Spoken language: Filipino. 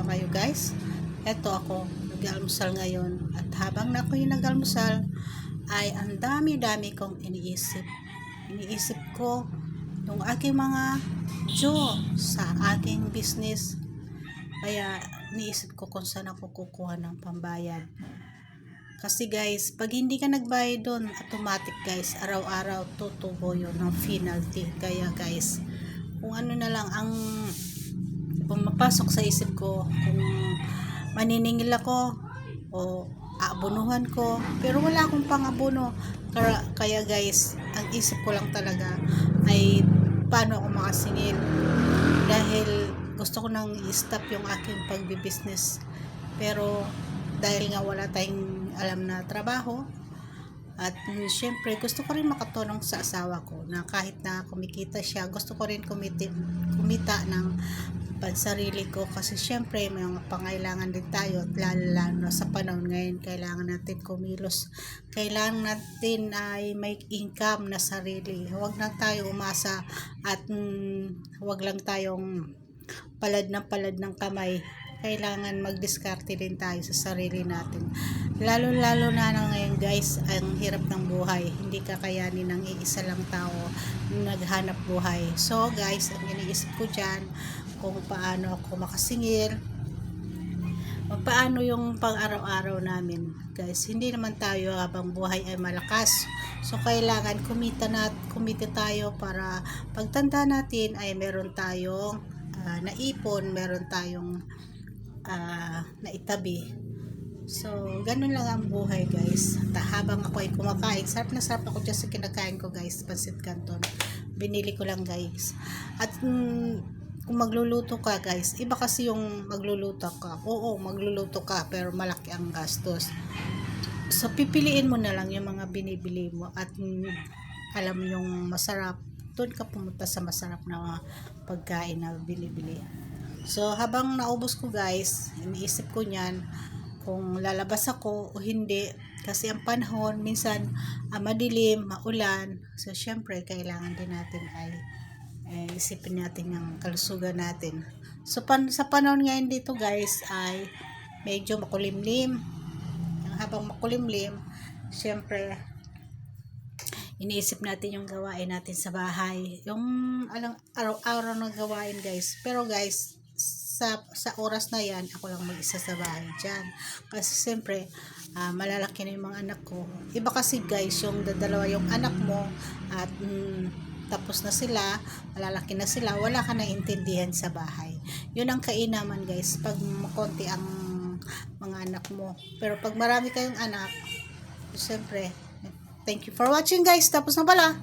kayo guys. Eto ako, nag-almusal ngayon. At habang na ako yung nag-almusal, ay ang dami-dami kong iniisip. Iniisip ko yung aking mga Diyo sa aking business. Kaya iniisip ko kung saan ako kukuha ng pambayad. Kasi guys, pag hindi ka nagbayad doon, automatic guys, araw-araw tutubo yun ng penalty. Kaya guys, kung ano na lang ang pumapasok sa isip ko, kung maniningil ako o aabonuhan ko, pero wala akong pang-abono. Kaya guys, ang isip ko lang talaga ay paano ako makasingil, dahil gusto ko nang i-stop yung aking pagbibusiness, pero dahil nga wala tayong alam na trabaho, at syempre gusto ko rin makatulong sa asawa ko na kahit na kumikita siya, gusto ko rin kumita ng pansarili ko, kasi syempre may mga pangailangan din tayo, at lalo sa panahon ngayon kailangan natin kumilos, kailangan natin ay may income na sarili. Huwag lang tayo umasa at huwag lang tayong palad ng kamay. Kailangan magdiskarte din tayo sa sarili natin, lalo na ngayon guys, ang hirap ng buhay, hindi kakayanin ng iisa lang tao naghanap buhay. So guys, ang iniisip ko dyan, kung paano ako makasingil, paano yung pang-araw-araw namin guys. Hindi naman tayo habang buhay ay malakas, so kailangan kumita tayo para pagtanda natin ay meron tayong naipon, meron tayong naitabi. So ganun lang ang buhay guys. Habang ako ay kumakain, sarap na sarap ako dyan sa kinakain ko guys, pancit canton, binili ko lang guys. At kung magluluto ka guys, iba kasi yung magluluto ka. Oo, magluluto ka pero malaki ang gastos. So pipiliin mo na lang yung mga binibili mo, at alam yung masarap, doon ka pumunta sa masarap na pagkain na binibili. So habang naubos ko guys, iniisip ko niyan kung lalabas ako o hindi, kasi ang panahon minsan madilim, maulan. So syempre kailangan din natin ay isipin natin yung kalusugan natin. So sa panahon ngayon dito guys ay medyo makulimlim. Habang makulimlim, syempre iniisip natin yung gawain natin sa bahay, yung araw-araw na gawain guys. Pero guys, sa oras na yan, ako lang mag-isa sa bahay dyan, kasi siyempre malalaki na yung mga anak ko. Iba kasi guys, yung dalawa yung anak mo, at tapos na sila, malalaki na sila, wala ka na intindihan sa bahay. Yun ang kainaman guys, pag makonti ang mga anak mo. Pero pag marami kayong anak, siyempre, thank you for watching guys. Tapos na pala.